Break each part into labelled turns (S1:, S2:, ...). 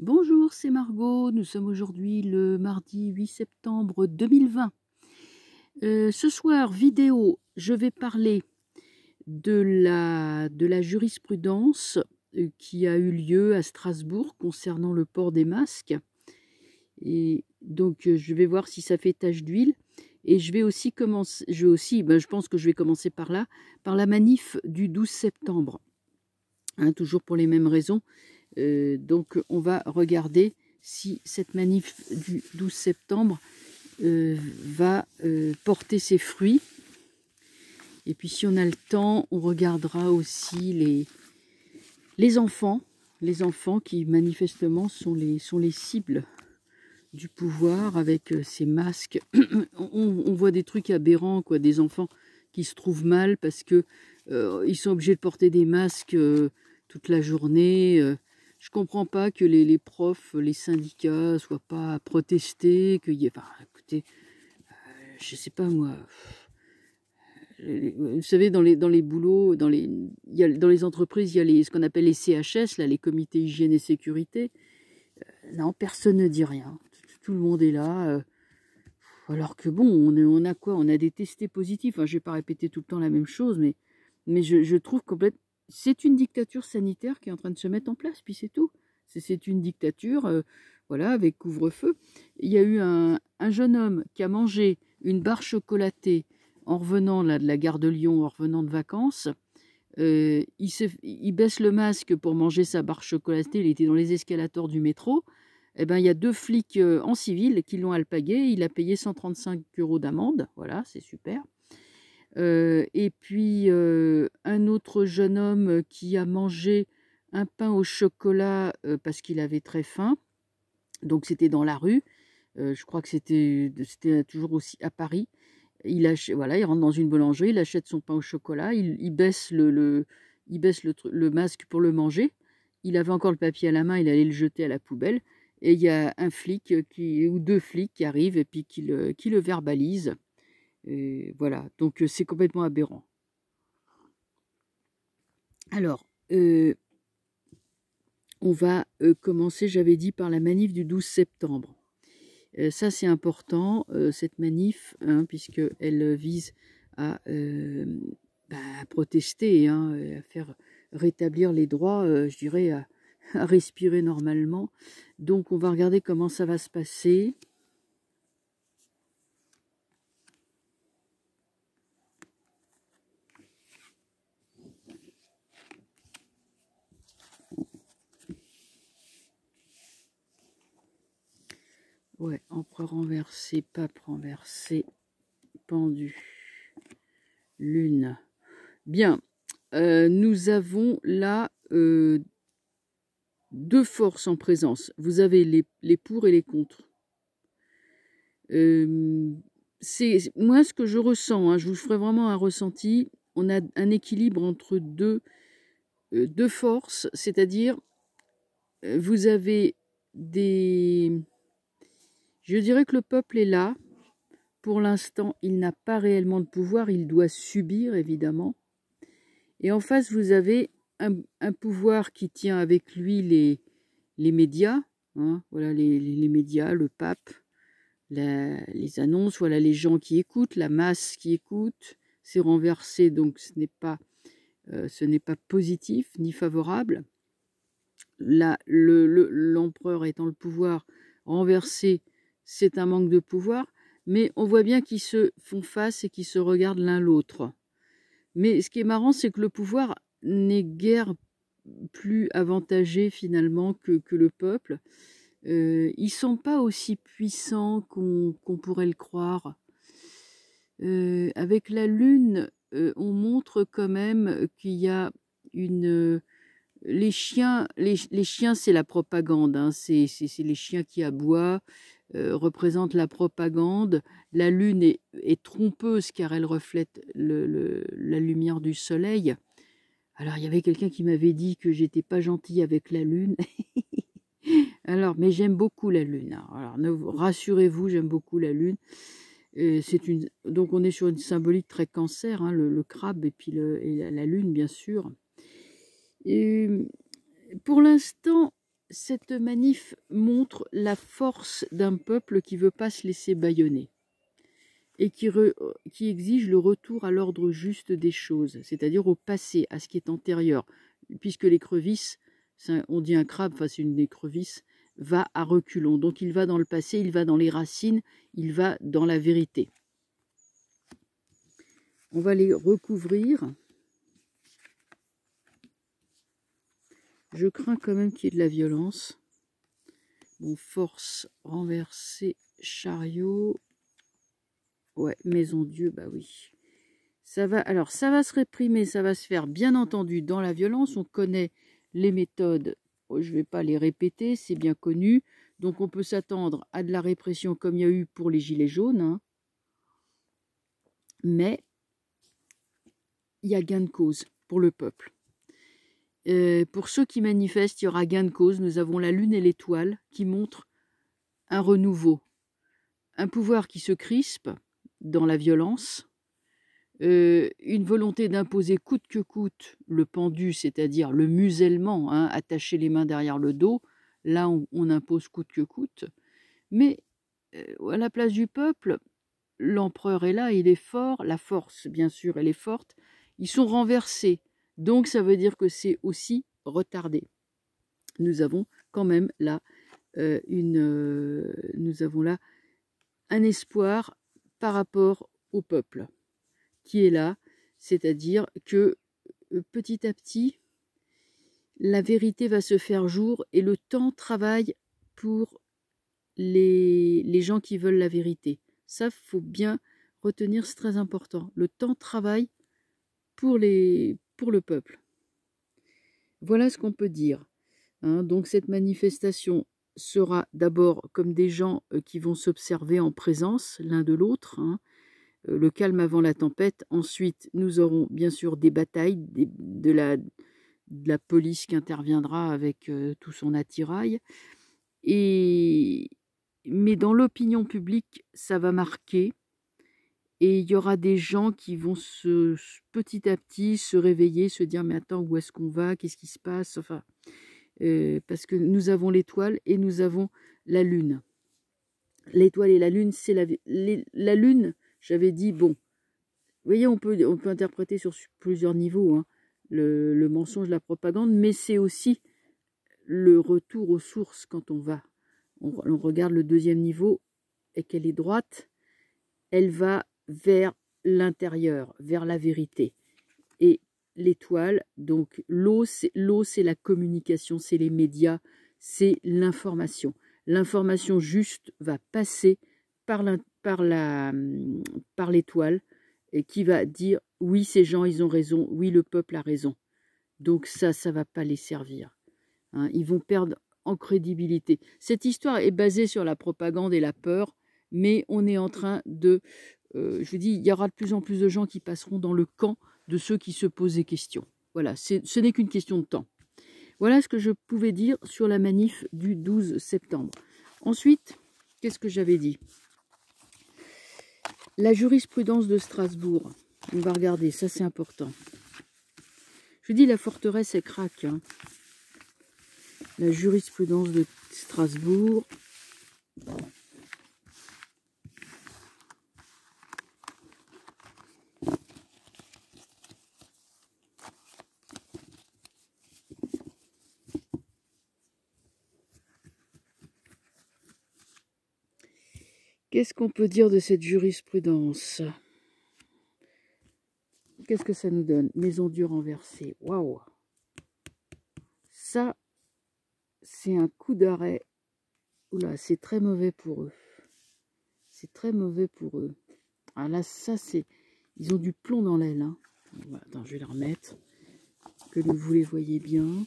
S1: Bonjour, c'est Margot. Nous sommes aujourd'hui le mardi 8 septembre 2020. Ce soir, vidéo, je vais parler de la jurisprudence qui a eu lieu à Strasbourg concernant le port des masques. Et donc, je vais voir si ça fait tache d'huile. Et je vais aussi commencer, je pense que je vais commencer par là, par la manif du 12 septembre. Hein, toujours pour les mêmes raisons. Donc on va regarder si cette manif du 12 septembre va porter ses fruits. Et puis si on a le temps, on regardera aussi les enfants qui manifestement sont les cibles du pouvoir avec ces masques. On voit des trucs aberrants, quoi, des enfants qui se trouvent mal parce que ils sont obligés de porter des masques toute la journée. Je comprends pas que les profs, les syndicats soient pas protestés, qu'il y ait... Enfin, écoutez, je sais pas moi. Vous savez, dans les boulots, dans les entreprises, il y a ce qu'on appelle les CHS, là, les comités hygiène et sécurité. Non, personne ne dit rien. Tout le monde est là. Alors que bon, on a quoi? On a des testés positifs. Enfin, je vais pas répéter tout le temps la même chose, mais je trouve complètement... C'est une dictature sanitaire qui est en train de se mettre en place, puis c'est tout. C'est une dictature, voilà, avec couvre-feu. Il y a eu un jeune homme qui a mangé une barre chocolatée en revenant là, de la gare de Lyon, en revenant de vacances. Il baisse le masque pour manger sa barre chocolatée. Il était dans les escalators du métro. Eh ben, il y a deux flics en civil qui l'ont alpagué. Il a payé 135 € d'amende. Voilà, c'est super. Et puis, un autre jeune homme qui a mangé un pain au chocolat parce qu'il avait très faim. Donc, c'était dans la rue. Je crois que c'était toujours aussi à Paris. Voilà, il rentre dans une boulangerie, il achète son pain au chocolat, il baisse le masque pour le manger. Il avait encore le papier à la main, il allait le jeter à la poubelle. Et il y a un flic ou deux flics qui arrivent et puis qui le verbalisent. Et voilà, donc c'est complètement aberrant. Alors, on va commencer, j'avais dit, par la manif du 12 septembre. Ça, c'est important, cette manif, hein, puisqu'elle vise à protester, hein, à faire rétablir les droits, je dirais, à respirer normalement. Donc, on va regarder comment ça va se passer. Ouais, empereur renversé, pape renversé, pendu, lune. Bien, nous avons là deux forces en présence. Vous avez les pour et les contre. C'est moi ce que je ressens, hein, je vous ferai vraiment un ressenti. On a un équilibre entre deux forces, c'est-à-dire vous avez des... Je dirais que le peuple est là. Pour l'instant, il n'a pas réellement de pouvoir, il doit subir, évidemment. Et en face, vous avez un pouvoir qui tient avec lui les médias, hein, voilà, les médias, le pape, les annonces, voilà, les gens qui écoutent, la masse qui écoute. C'est renversé, donc ce n'est pas positif ni favorable. Là, l'empereur étant le pouvoir renversé, c'est un manque de pouvoir, mais on voit bien qu'ils se font face et qu'ils se regardent l'un l'autre. Mais ce qui est marrant, c'est que le pouvoir n'est guère plus avantagé finalement que le peuple. Ils sont pas aussi puissants qu'on pourrait le croire. Avec la lune, on montre quand même qu'il y a une... les chiens, c'est la propagande, hein, c'est les chiens qui aboient, représentent la propagande. La lune est trompeuse car elle reflète la lumière du soleil. Alors, il y avait quelqu'un qui m'avait dit que j'étais pas gentille avec la lune. Alors, mais j'aime beaucoup la lune. Alors, rassurez-vous, j'aime beaucoup la lune. Donc, on est sur une symbolique très cancer, hein, le crabe et puis la lune, bien sûr. Et pour l'instant, cette manif montre la force d'un peuple qui ne veut pas se laisser bâillonner et qui exige le retour à l'ordre juste des choses, c'est-à-dire au passé, à ce qui est antérieur, puisque l'écrevisse, on dit un crabe face à une écrevisse, va à reculons. Donc il va dans le passé, il va dans les racines, il va dans la vérité. On va les recouvrir. Je crains quand même qu'il y ait de la violence. Bon, force, renversée, chariot. Ouais, maison Dieu, bah oui. Ça va, alors, ça va se réprimer, ça va se faire, bien entendu, dans la violence. On connaît les méthodes, je ne vais pas les répéter, c'est bien connu. Donc, on peut s'attendre à de la répression comme il y a eu pour les Gilets jaunes. Hein. Mais, il y a gain de cause pour le peuple. Pour ceux qui manifestent, il y aura gain de cause. Nous avons la lune et l'étoile qui montrent un renouveau. Un pouvoir qui se crispe dans la violence, une volonté d'imposer coûte que coûte le pendu, c'est-à-dire le musellement, hein, attacher les mains derrière le dos, là on impose coûte que coûte, mais à la place du peuple, l'empereur est là, il est fort, la force bien sûr elle est forte, ils sont renversés, donc ça veut dire que c'est aussi retardé. Nous avons quand même là nous avons là un espoir par rapport au peuple qui est là, c'est-à-dire que petit à petit, la vérité va se faire jour et le temps travaille pour les gens qui veulent la vérité. Ça, faut bien retenir, c'est très important. Le temps travaille pour le peuple. Voilà ce qu'on peut dire. Hein, donc cette manifestation sera d'abord comme des gens qui vont s'observer en présence l'un de l'autre, hein, le calme avant la tempête. Ensuite, nous aurons bien sûr des batailles, de la police qui interviendra avec tout son attirail. Mais dans l'opinion publique, ça va marquer. Et il y aura des gens qui vont petit à petit se réveiller, se dire « Mais attends, où est-ce qu'on va? Qu'est-ce qui se passe ?» Enfin, parce que nous avons l'étoile et nous avons la lune. L'étoile et la lune, c'est la lune. J'avais dit, bon, vous voyez, on peut interpréter sur plusieurs niveaux hein, le mensonge, la propagande, mais c'est aussi le retour aux sources quand on va. On regarde le deuxième niveau et qu'elle est droite, elle va vers l'intérieur, vers la vérité. Et l'étoile, donc l'eau, c'est la communication, c'est les médias, c'est l'information. L'information juste va passer par l'étoile et qui va dire oui, ces gens, ils ont raison, oui, le peuple a raison. Donc ça ne va pas les servir. Hein, ils vont perdre en crédibilité. Cette histoire est basée sur la propagande et la peur, mais on est en train de... je vous dis, il y aura de plus en plus de gens qui passeront dans le camp de ceux qui se posent des questions. Voilà, ce n'est qu'une question de temps. Voilà ce que je pouvais dire sur la manif du 12 septembre. Ensuite, qu'est-ce que j'avais dit? La jurisprudence de Strasbourg. On va regarder, ça c'est important. Je dis la forteresse, elle craque. Hein. La jurisprudence de Strasbourg. Qu'est-ce qu'on peut dire de cette jurisprudence? Qu'est-ce que ça nous donne? Maison Dieu renversée. Waouh! Ça, c'est un coup d'arrêt. Oula, c'est très mauvais pour eux. C'est très mauvais pour eux. Ah là, ça, c'est... Ils ont du plomb dans l'aile. Hein. Voilà, attends, je vais la remettre. Que vous les voyez bien.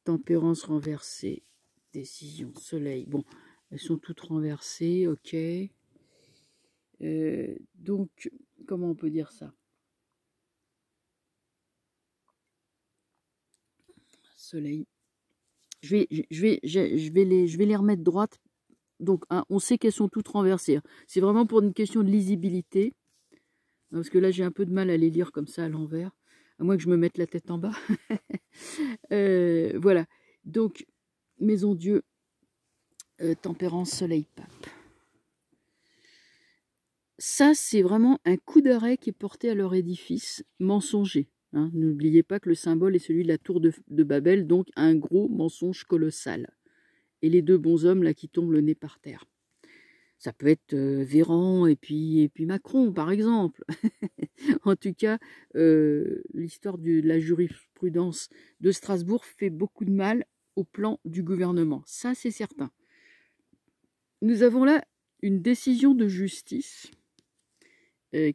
S1: Tempérance renversée. Décision, soleil. Bon, elles sont toutes renversées, ok. Donc, comment on peut dire ça? Soleil. Je vais les remettre droites. Donc, hein, on sait qu'elles sont toutes renversées. C'est vraiment pour une question de lisibilité. Parce que là, j'ai un peu de mal à les lire comme ça à l'envers. à moins que je me mette la tête en bas. Voilà, donc, maison Dieu, tempérance, soleil, pape. Ça, c'est vraiment un coup d'arrêt qui est porté à leur édifice mensonger. Hein. N'oubliez pas que le symbole est celui de la tour de Babel, donc un gros mensonge colossal. Et les deux bonshommes là qui tombent le nez par terre. Ça peut être Véran et puis Macron, par exemple. En tout cas, l'histoire de la jurisprudence de Strasbourg fait beaucoup de mal au plan du gouvernement. Ça, c'est certain. Nous avons là une décision de justice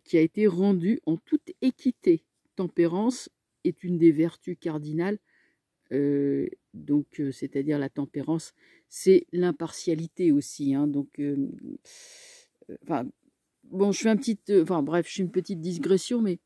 S1: qui a été rendue en toute équité. Tempérance est une des vertus cardinales, c'est-à-dire la tempérance, c'est l'impartialité aussi. Hein, bon, je fais une petite digression, mais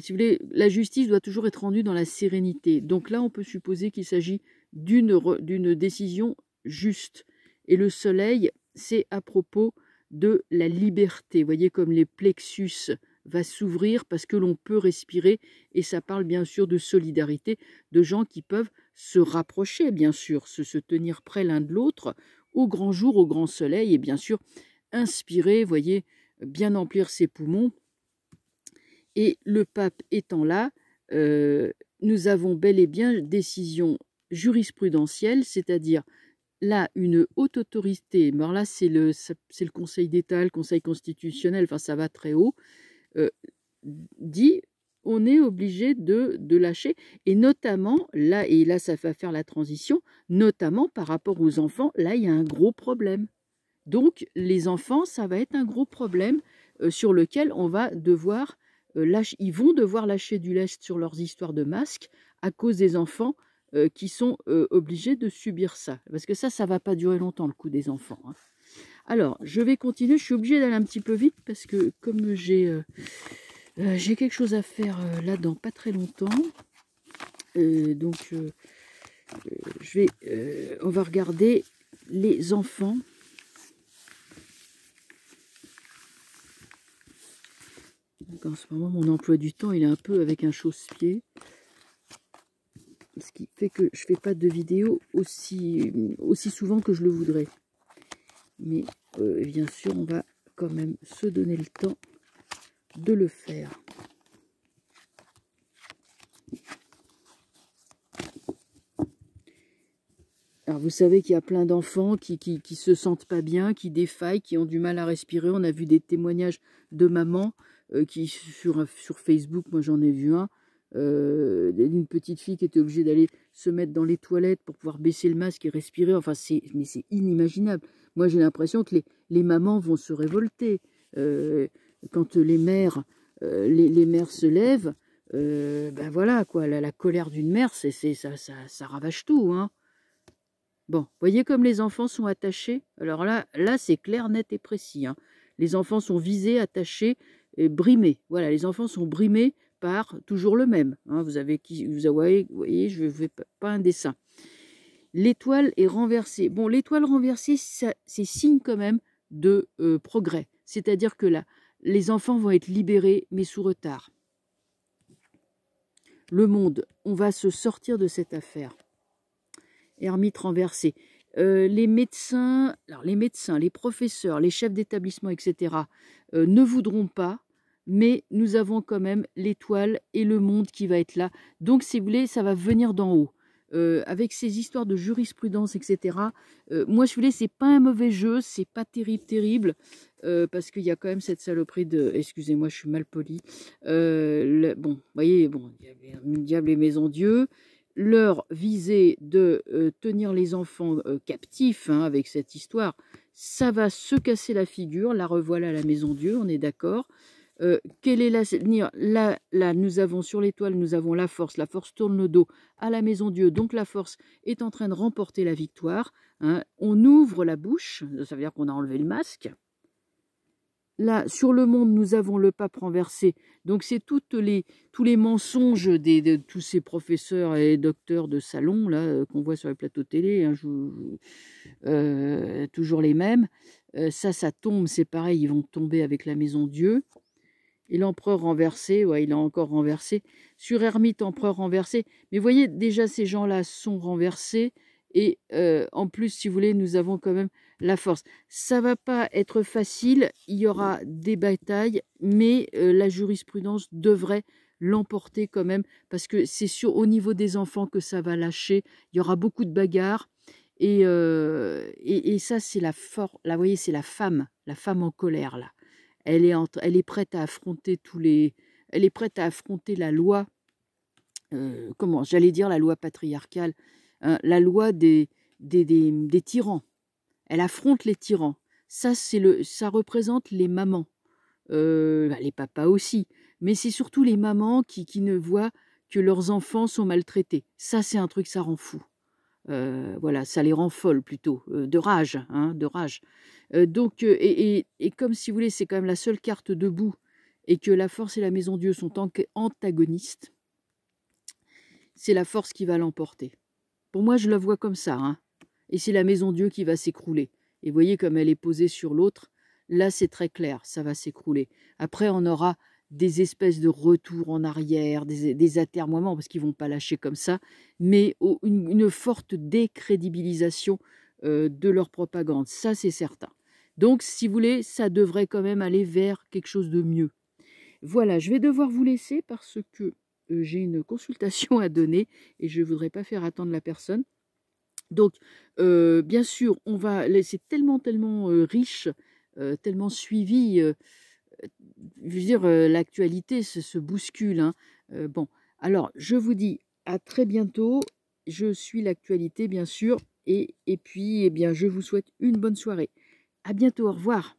S1: si vous voulez, la justice doit toujours être rendue dans la sérénité. Donc là, on peut supposer qu'il s'agit d'une décision juste. Et le soleil, c'est à propos de la liberté. Vous voyez comme les plexus va s'ouvrir parce que l'on peut respirer, et ça parle bien sûr de solidarité, de gens qui peuvent se rapprocher, bien sûr, se tenir près l'un de l'autre, au grand jour, au grand soleil, et bien sûr inspirer, vous voyez, bien emplir ses poumons. Et le pape étant là, nous avons bel et bien décision jurisprudentielle, c'est-à-dire là, une haute autorité, alors là, c'est le Conseil d'État, le Conseil constitutionnel, enfin, ça va très haut, dit on est obligé de lâcher, et notamment, là, ça va faire la transition, notamment par rapport aux enfants, là, il y a un gros problème. Donc, les enfants, ça va être un gros problème sur lequel on va devoir lâcher, ils vont devoir lâcher du lest sur leurs histoires de masques à cause des enfants qui sont obligés de subir ça. Parce que ça ne va pas durer longtemps, le coup des enfants. Hein. Alors, je vais continuer. Je suis obligée d'aller un petit peu vite parce que comme j'ai quelque chose à faire là dans pas très longtemps, on va regarder les enfants. Donc en ce moment, mon emploi du temps, il est un peu avec un chausse-pied. Ce qui fait que je ne fais pas de vidéos aussi souvent que je le voudrais. Mais bien sûr, on va quand même se donner le temps de le faire. Alors vous savez qu'il y a plein d'enfants qui se sentent pas bien, qui défaillent, qui ont du mal à respirer. On a vu des témoignages de mamans qui sur Facebook, moi j'en ai vu un, d'une petite fille qui était obligée d'aller se mettre dans les toilettes pour pouvoir baisser le masque et respirer. Enfin, mais c'est inimaginable. Moi, j'ai l'impression que les mamans vont se révolter. Quand les mères se lèvent, ben voilà, quoi, la colère d'une mère, ça ravage tout. Hein. Bon, voyez comme les enfants sont attachés. Alors là c'est clair, net et précis. Hein. Les enfants sont visés, attachés, et brimés. Voilà, les enfants sont brimés par toujours le même. Hein. Vous voyez, je ne fais pas un dessin. L'étoile est renversée. Bon, l'étoile renversée, c'est signe quand même de progrès. C'est-à-dire que là, les enfants vont être libérés, mais sous retard. Le monde, on va se sortir de cette affaire. Ermite renversée. Les médecins, les professeurs, les chefs d'établissement, etc., ne voudront pas, mais nous avons quand même l'étoile et le monde qui va être là. Donc, si vous voulez, ça va venir d'en haut. Avec ces histoires de jurisprudence, etc., moi, je voulais, c'est pas un mauvais jeu, c'est pas terrible, parce qu'il y a quand même cette saloperie de... Excusez-moi, je suis mal polie. Bon, vous voyez, bon, il y avait un diable et maison Dieu. Leur visée de tenir les enfants captifs, hein, avec cette histoire, ça va se casser la figure. La revoilà à la maison Dieu, on est d'accord. Quel est l'avenir? Là, nous avons sur l'étoile, nous avons la force. La force tourne le dos à la maison Dieu, donc la force est en train de remporter la victoire. Hein. On ouvre la bouche, ça veut dire qu'on a enlevé le masque. Là, sur le monde, nous avons le pape renversé. Donc, c'est tous les mensonges de tous ces professeurs et docteurs de salon là qu'on voit sur les plateaux télé, hein, toujours les mêmes. Ça tombe, c'est pareil, ils vont tomber avec la maison Dieu. Et l'empereur renversé, ouais, il a encore renversé. Sur Hermite, empereur renversé. Mais vous voyez, déjà, ces gens-là sont renversés. Et en plus, si vous voulez, nous avons quand même la force. Ça va pas être facile, il y aura des batailles, mais la jurisprudence devrait l'emporter quand même, parce que c'est au niveau des enfants que ça va lâcher. Il y aura beaucoup de bagarres. Et ça, c'est la force. Là, vous voyez, c'est la femme en colère, là. Elle est prête à affronter elle est prête à affronter la loi, comment, j'allais dire la loi patriarcale, hein, la loi des tyrans. Elle affronte les tyrans. Ça représente les mamans, les papas aussi, mais c'est surtout les mamans qui ne voient que leurs enfants sont maltraités. Ça, c'est un truc, ça rend fou. Voilà, ça les rend folles plutôt, de rage, hein, de rage. Donc, et comme si vous voulez, c'est quand même la seule carte debout, et que la force et la maison Dieu sont antagonistes, c'est la force qui va l'emporter. Pour moi, je la vois comme ça, hein. Et c'est la maison Dieu qui va s'écrouler. Et vous voyez comme elle est posée sur l'autre, là c'est très clair, ça va s'écrouler. Après, on aura des espèces de retours en arrière, des atermoiements, parce qu'ils ne vont pas lâcher comme ça, mais une forte décrédibilisation de leur propagande, ça c'est certain. Donc, si vous voulez, ça devrait quand même aller vers quelque chose de mieux. Voilà, je vais devoir vous laisser parce que j'ai une consultation à donner et je ne voudrais pas faire attendre la personne. Donc, bien sûr, c'est tellement riche, tellement suivi. Je veux dire, l'actualité se bouscule, hein. Bon, alors, je vous dis à très bientôt. Je suis l'actualité, bien sûr. Et puis, eh bien, je vous souhaite une bonne soirée. À bientôt, au revoir.